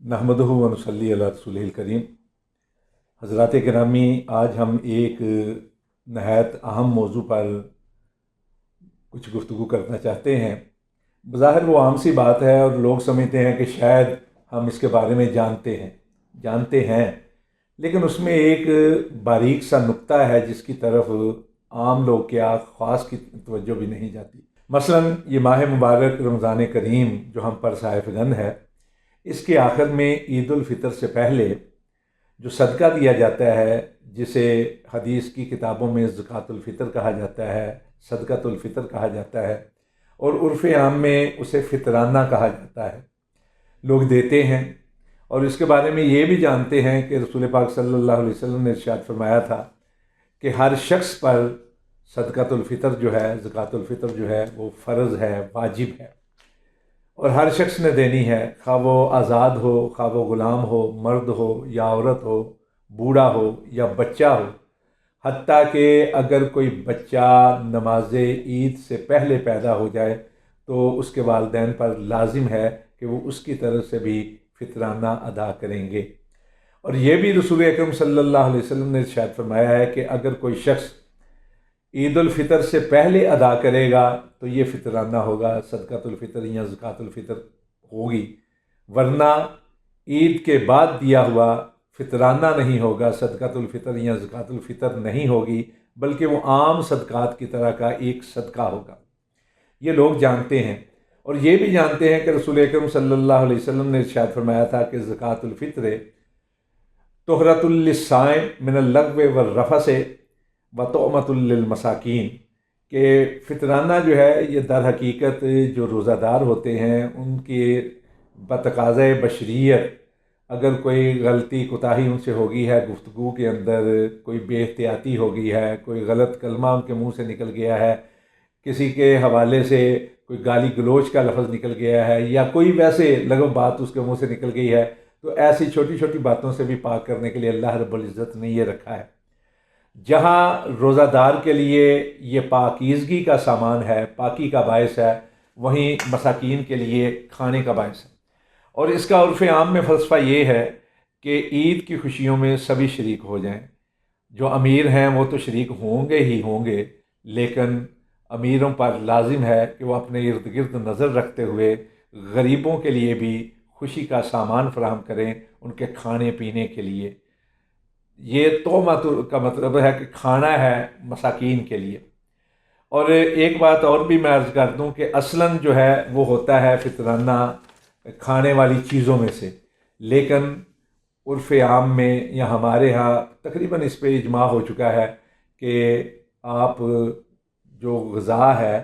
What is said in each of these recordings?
نحمدہ و نصلی علی رسولہ الکریم۔ حضرات گرامی، آج ہم ایک نہایت اہم موضوع پر کچھ گفتگو کرنا چاہتے ہیں۔ بظاہر وہ عام سی بات ہے اور لوگ سمجھتے ہیں کہ شاید ہم اس کے بارے میں جانتے ہیں، لیکن اس میں ایک باریک سا نقطہ ہے جس کی طرف عام لوگ کیا خاص کی توجہ بھی نہیں جاتی۔ مثلا یہ ماہ مبارک رمضان کریم جو ہم پر صائفگن ہے، اس کے آخر میں عید الفطر سے پہلے جو صدقہ دیا جاتا ہے، جسے حدیث کی کتابوں میں زکوٰۃ الفطر کہا جاتا ہے، صدقۃ الفطر کہا جاتا ہے، اور عرف عام میں اسے فطرانہ کہا جاتا ہے، لوگ دیتے ہیں۔ اور اس کے بارے میں یہ بھی جانتے ہیں کہ رسول پاک صلی اللہ علیہ وسلم نے ارشاد فرمایا تھا کہ ہر شخص پر صدقۃ الفطر جو ہے، زکوٰۃ الفطر جو ہے، وہ فرض ہے، واجب ہے، اور ہر شخص نے دینی ہے، خواہ وہ آزاد ہو، خواہ وہ غلام ہو، مرد ہو یا عورت ہو، بوڑھا ہو یا بچہ ہو، حتیٰ کہ اگر کوئی بچہ نماز عید سے پہلے پیدا ہو جائے تو اس کے والدین پر لازم ہے کہ وہ اس کی طرف سے بھی فطرانہ ادا کریں گے۔ اور یہ بھی رسول اکرم صلی اللہ علیہ وسلم نے ارشاد فرمایا ہے کہ اگر کوئی شخص عید الفطر سے پہلے ادا کرے گا تو یہ فطرانہ ہوگا، صدقۃ الفطر یا زکوٰۃ الفطر ہوگی، ورنہ عید کے بعد دیا ہوا فطرانہ نہیں ہوگا، صدقۃ الفطر یا زکوٰۃ الفطر نہیں ہوگی، بلکہ وہ عام صدقات کی طرح کا ایک صدقہ ہوگا۔ یہ لوگ جانتے ہیں، اور یہ بھی جانتے ہیں کہ رسول اکرم صلی اللہ علیہ وسلم نے ارشاد فرمایا تھا کہ زکوٰۃ الفطر طہرۃ للصائم من اللغو والرفث وطعمۃ للمساکین، کہ فطرانہ جو ہے یہ در حقیقت جو روزہ دار ہوتے ہیں ان کے بتقاضۂ بشریت اگر کوئی غلطی کوتاہی ان سے ہو گئی ہے، گفتگو کے اندر کوئی بے احتیاطی ہو گئی ہے، کوئی غلط کلمہ ان کے منہ سے نکل گیا ہے، کسی کے حوالے سے کوئی گالی گلوچ کا لفظ نکل گیا ہے، یا کوئی ویسے لغو بات اس کے منہ سے نکل گئی ہے، تو ایسی چھوٹی چھوٹی باتوں سے بھی پاک کرنے کے لیے اللہ رب العزت نے یہ رکھا ہے۔ جہاں روزہ دار کے لیے یہ پاکیزگی کا سامان ہے، پاکی کا باعث ہے، وہیں مساکین کے لیے کھانے کا باعث ہے۔ اور اس کا عرف عام میں فلسفہ یہ ہے کہ عید کی خوشیوں میں سبھی شریک ہو جائیں۔ جو امیر ہیں وہ تو شریک ہوں گے، لیکن امیروں پر لازم ہے کہ وہ اپنے ارد گرد نظر رکھتے ہوئے غریبوں کے لیے بھی خوشی کا سامان فراہم کریں، ان کے کھانے پینے کے لیے۔ یہ طعمۃ کا مطلب ہے کہ کھانا ہے مساکین کے لیے۔ اور ایک بات اور بھی میں عرض کر دوں کہ اصلاً جو ہے وہ ہوتا ہے فطرانہ کھانے والی چیزوں میں سے، لیکن عرف عام میں یا ہمارے ہاں تقریباً اس پہ اجماع ہو چکا ہے کہ آپ جو غذا ہے،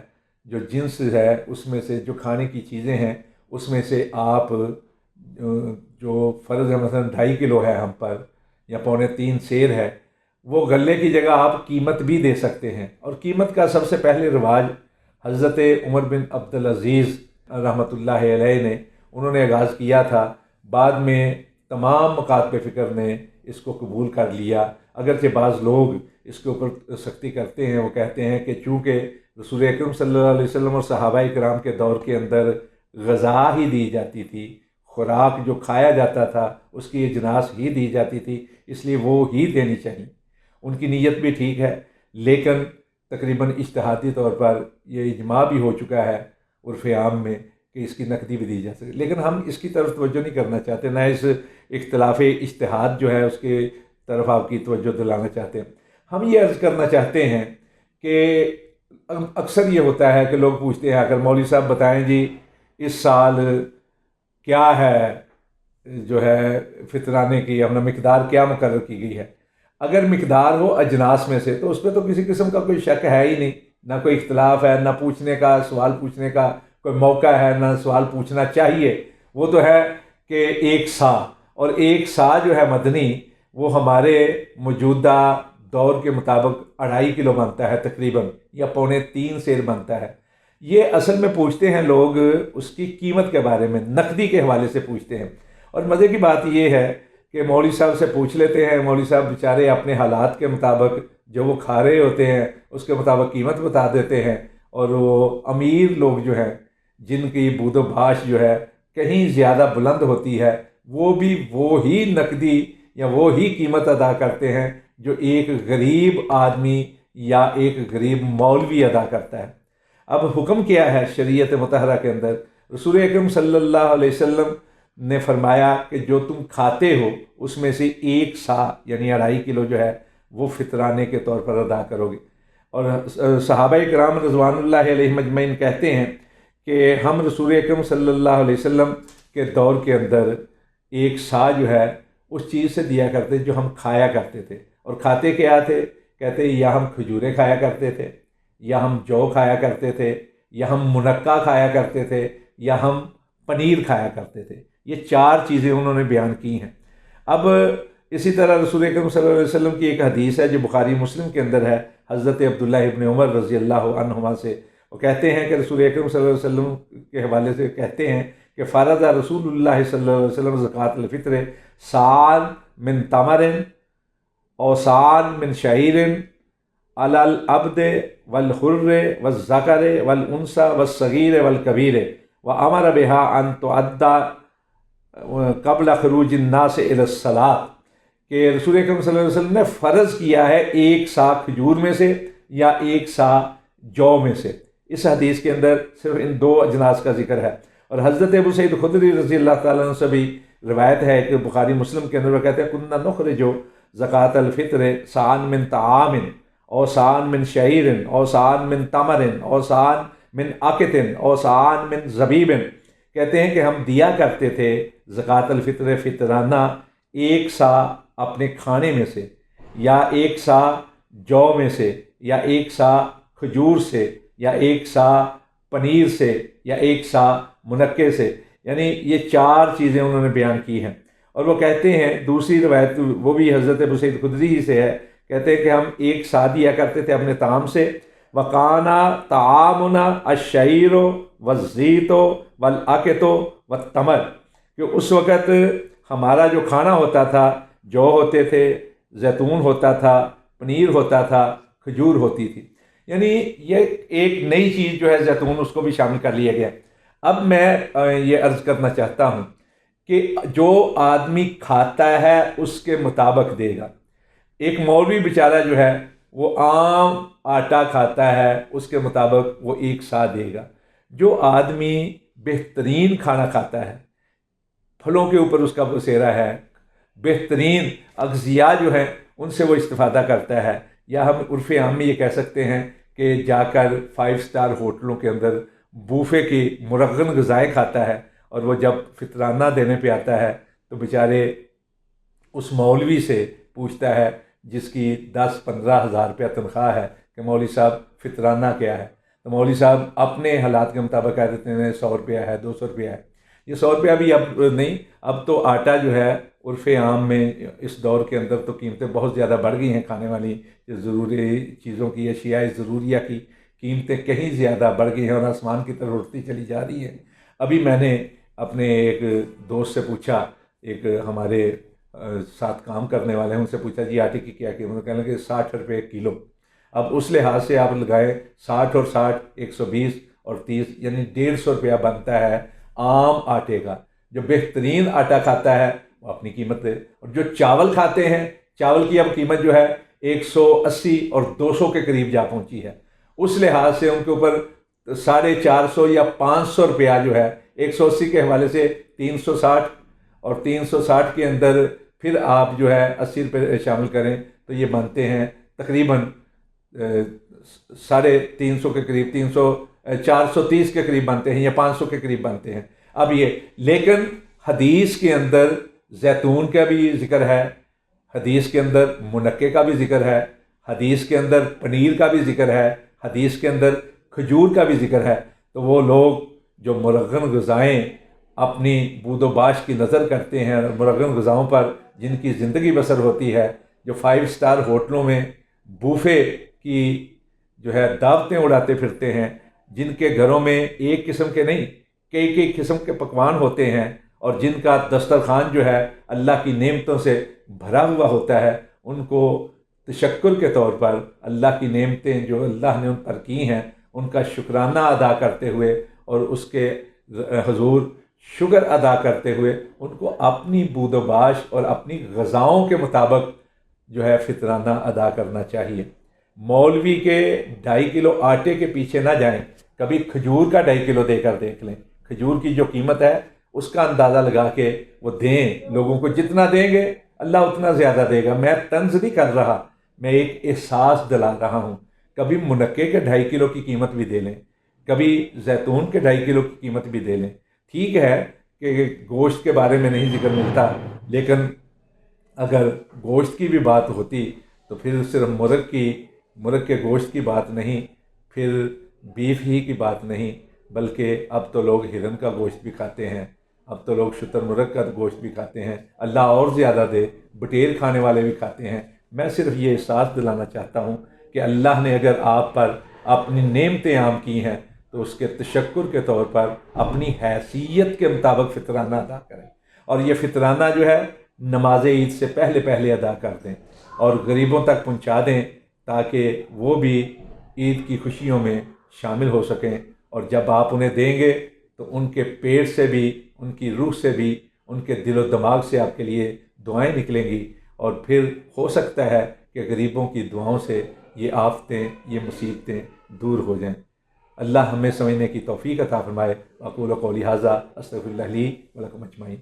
جو جنس ہے، اس میں سے جو کھانے کی چیزیں ہیں اس میں سے آپ جو فرض ہے، مثلا 2.5 کلو ہے ہم پر یا 2.25 سیر ہے، وہ غلے کی جگہ آپ قیمت بھی دے سکتے ہیں۔ اور قیمت کا سب سے پہلے رواج حضرت عمر بن عبدالعزیز رحمۃ اللہ علیہ نے انہوں نے آغاز کیا تھا، بعد میں تمام مکاتب فکر نے اس کو قبول کر لیا، اگرچہ بعض لوگ اس کے اوپر سختی کرتے ہیں۔ وہ کہتے ہیں کہ چونکہ رسول اکرم صلی اللہ علیہ وسلم اور صحابہ کرام کے دور کے اندر غذا ہی دی جاتی تھی، خوراک جو کھایا جاتا تھا اس کی اجناس ہی دی جاتی تھی، اس لیے وہ ہی دینی چاہیے۔ ان کی نیت بھی ٹھیک ہے، لیکن تقریباً اجتہادی طور پر یہ اجماع بھی ہو چکا ہے عرف عام میں کہ اس کی نقدی بھی دی جا سکے، لیکن ہم اس کی طرف توجہ نہیں کرنا چاہتے، نہ اس اختلاف اجتہاد جو ہے اس کے طرف آپ کی توجہ دلانا چاہتے ہیں۔ ہم یہ عرض کرنا چاہتے ہیں کہ اکثر یہ ہوتا ہے کہ لوگ پوچھتے ہیں اگر مولوی صاحب بتائیں جی اس سال کیا ہے جو ہے فطرانے کی اپنا مقدار کیا مقرر کی گئی ہے۔ اگر مقدار ہو اجناس میں سے تو اس پہ تو کسی قسم کا کوئی شک ہے ہی نہیں، نہ کوئی اختلاف ہے، نہ پوچھنے کا، سوال پوچھنے کا کوئی موقع ہے، نہ سوال پوچھنا چاہیے۔ وہ تو ہے کہ 1 سا، اور 1 سا جو ہے مدنی وہ ہمارے موجودہ دور کے مطابق 2.5 کلو بنتا ہے تقریباً، یا 2.25 سیر بنتا ہے۔ یہ اصل میں پوچھتے ہیں لوگ اس کی قیمت کے بارے میں، نقدی کے حوالے سے پوچھتے ہیں۔ اور مزے کی بات یہ ہے کہ مولوی صاحب سے پوچھ لیتے ہیں، مولوی صاحب بیچارے اپنے حالات کے مطابق جو وہ کھا رہے ہوتے ہیں اس کے مطابق قیمت بتا دیتے ہیں، اور وہ امیر لوگ جو ہیں جن کی بود و باش جو ہے کہیں زیادہ بلند ہوتی ہے، وہ بھی وہی نقدی یا وہی قیمت ادا کرتے ہیں جو ایک غریب آدمی یا ایک غریب مولوی ادا کرتا ہے۔ اب حکم کیا ہے شریعت مطہرہ کے اندر؟ رسول اکرم صلی اللہ علیہ وسلم نے فرمایا کہ جو تم کھاتے ہو اس میں سے 1 سا یعنی 2.5 کلو جو ہے وہ فطرانے کے طور پر ادا کرو گے۔ اور صحابہ کرام رضوان اللہ علیہ مجمعین کہتے ہیں کہ ہم رسول اکرم صلی اللہ علیہ وسلم کے دور کے اندر 1 سا جو ہے اس چیز سے دیا کرتے جو ہم کھایا کرتے تھے۔ اور کھاتے کیا تھے؟ کہتے یا ہم کھجوریں کھایا کرتے تھے، یا ہم جو کھایا کرتے تھے، یا ہم منقع کھایا کرتے تھے، یا ہم پنیر کھایا کرتے تھے۔ یہ 4 چیزیں انہوں نے بیان کی ہیں۔ اب اسی طرح رسول اکرم صلی اللہ علیہ وسلم کی ایک حدیث ہے جو بخاری مسلم کے اندر ہے، حضرت عبداللہ ابن عمر رضی اللہ عنہما سے۔ وہ کہتے ہیں کہ رسول اکرم صلی اللہ علیہ وسلم کے حوالے سے کہتے ہیں کہ فرض رسول اللہ صلی اللہ علیہ وسلم زکوٰۃ الفطر سال من تمر او سال من شعیر علی العبد والحر والذکر والانثی والصغیر والکبیر وامر بها ان تؤدى قبل خروج الناس الى الصلاۃ، کہ رسول اکرم صلی اللہ علیہ وسلم نے فرض کیا ہے 1 سا کھجور میں سے یا 1 سا جو میں سے۔ اس حدیث کے اندر صرف ان 2 اجناس کا ذکر ہے۔ اور حضرت ابو سعید خدری رضی اللہ تعالیٰ عنہ سے بھی روایت ہے کہ بخاری مسلم کے اندر وہ کہتے ہیں کننا نخرج زکوٰۃ الفطر سان من طعام او سان من شعیر او سان من تمر او سان من عقت او سان من زبیب، کہتے ہیں کہ ہم دیا کرتے تھے زکوٰۃ الفطر فطرانہ 1 سا اپنے کھانے میں سے، یا 1 سا جو میں سے، یا 1 سا کھجور سے، یا 1 سا پنیر سے، یا 1 سا منقع سے۔ یعنی یہ 4 چیزیں انہوں نے بیان کی ہیں۔ اور وہ کہتے ہیں دوسری روایت وہ بھی حضرت ابو سعید خدری ہی سے ہے، کہتے ہیں کہ ہم 1 سا دیا کرتے تھے اپنے طعام سے۔ وَقَانَ طَعَامُنَا الشَّعِيرُ وَالزَّيْتُ وَالْعَقْتُ وَالتَّمْرُ، کہ اس وقت ہمارا جو کھانا ہوتا تھا جو ہوتے تھے، زیتون ہوتا تھا، پنیر ہوتا تھا، کھجور ہوتی تھی۔ یعنی یہ ایک نئی چیز جو ہے زیتون، اس کو بھی شامل کر لیا گیا۔ اب میں یہ عرض کرنا چاہتا ہوں کہ جو آدمی کھاتا ہے اس کے مطابق دے گا۔ ایک مولوی بیچارہ جو ہے وہ عام آٹا کھاتا ہے، اس کے مطابق وہ 1 سا دے گا۔ جو آدمی بہترین کھانا کھاتا ہے، پھلوں کے اوپر اس کا بسیرا ہے، بہترین اغذیاء جو ہیں ان سے وہ استفادہ کرتا ہے، یا ہم عرف عام میں یہ کہہ سکتے ہیں کہ جا کر 5 اسٹار ہوٹلوں کے اندر بوفے کی مرغن غذائیں کھاتا ہے، اور وہ جب فطرانہ دینے پہ آتا ہے تو بیچارے اس مولوی سے پوچھتا ہے جس کی 10-15 ہزار روپیہ تنخواہ ہے کہ مولوی صاحب فطرانہ کیا ہے؟ تو مولوی صاحب اپنے حالات کے مطابق کہہ دیتے ہیں 100 روپیہ ہے، 200 روپیہ ہے۔ یہ 100 روپیہ بھی اب نہیں، اب تو آٹا جو ہے عرف عام میں اس دور کے اندر تو قیمتیں بہت زیادہ بڑھ گئی ہیں، کھانے والی ضروری چیزوں کی، اشیاء ضروریہ کی قیمتیں کہیں زیادہ بڑھ گئی ہیں اور آسمان کی طرف اڑتی چلی جا رہی ہیں۔ ابھی میں نے اپنے ایک دوست سے پوچھا، ایک ہمارے ساتھ کام کرنے والے ہیں، ان سے پوچھا جی آٹے کی کیا قیمت؟ کہنے لگے 60 روپے کلو۔ اب اس لحاظ سے آپ لگائیں 60 اور 60 120 اور 30، یعنی 150 روپیہ بنتا ہے عام آٹے کا۔ جو بہترین آٹا کھاتا ہے وہ اپنی قیمت ہے، اور جو چاول کھاتے ہیں، چاول کی اب قیمت جو ہے 180 اور 200 کے قریب جا پہنچی ہے۔ اس لحاظ سے ان کے اوپر 450 یا 500 روپیہ جو ہے 180 کے حوالے سے 360، اور 360 کے اندر پھر آپ جو ہے 80 روپے شامل کریں تو یہ بنتے ہیں تقریباً 350 کے قریب، 430 کے قریب بنتے ہیں یا 500 کے قریب بنتے ہیں۔ اب یہ لیکن حدیث کے اندر زیتون کا بھی ذکر ہے، حدیث کے اندر منقع کا بھی ذکر ہے، حدیث کے اندر پنیر کا بھی ذکر ہے، حدیث کے اندر کھجور کا بھی ذکر ہے۔ تو وہ لوگ جو مرغن غذائیں اپنی بود و باش کی نظر کرتے ہیں، مرغن غذاؤں پر جن کی زندگی بسر ہوتی ہے، جو 5 اسٹار ہوٹلوں میں بوفے کی جو ہے دعوتیں اڑاتے پھرتے ہیں، جن کے گھروں میں ایک قسم کے نہیں کئی قسم کے پکوان ہوتے ہیں، اور جن کا دسترخوان جو ہے اللہ کی نعمتوں سے بھرا ہوا ہوتا ہے، ان کو تشکر کے طور پر اللہ کی نعمتیں جو اللہ نے ان پر کی ہیں ان کا شکرانہ ادا کرتے ہوئے اور اس کے حضور شکر ادا کرتے ہوئے ان کو اپنی بود و باش اور اپنی غذاؤں کے مطابق جو ہے فطرانہ ادا کرنا چاہیے۔ مولوی کے 2.5 کلو آٹے کے پیچھے نہ جائیں، کبھی کھجور کا 2.5 کلو دے کر دیکھ لیں۔ کھجور کی جو قیمت ہے اس کا اندازہ لگا کے وہ دیں، لوگوں کو جتنا دیں گے اللہ اتنا زیادہ دے گا۔ میں طنز نہیں کر رہا، میں ایک احساس دلا رہا ہوں۔ کبھی منقے کے 2.5 کلو کی قیمت بھی دے لیں، کبھی زیتون کے 2.5 کلو کی قیمت بھی دے لیں۔ ٹھیک ہے کہ گوشت کے بارے میں نہیں ذکر ملتا، لیکن اگر گوشت کی بھی بات ہوتی تو پھر صرف مرغ کے گوشت کی بات نہیں، پھر بیف ہی کی بات نہیں، بلکہ اب تو لوگ ہرن کا گوشت بھی کھاتے ہیں، اب تو لوگ شتر مرغ کا گوشت بھی کھاتے ہیں۔ اللہ اور زیادہ دے، بٹیر کھانے والے بھی کھاتے ہیں۔ میں صرف یہ احساس دلانا چاہتا ہوں کہ اللہ نے اگر آپ پر اپنی نعمتیں عام کی ہیں تو اس کے تشکر کے طور پر اپنی حیثیت کے مطابق فطرانہ ادا کریں، اور یہ فطرانہ جو ہے نماز عید سے پہلے ادا کر دیں اور غریبوں تک پہنچا دیں، تاکہ وہ بھی عید کی خوشیوں میں شامل ہو سکیں۔ اور جب آپ انہیں دیں گے تو ان کے پیٹ سے بھی، ان کی روح سے بھی، ان کے دل و دماغ سے آپ کے لیے دعائیں نکلیں گی، اور پھر ہو سکتا ہے کہ غریبوں کی دعاؤں سے یہ آفتیں، یہ مصیبتیں دور ہو جائیں۔ اللہ ہمیں سمجھنے کی توفیق عطا فرمائے۔ اقول قولی ھذا استغفر اللہ لی ولکم اجمعین۔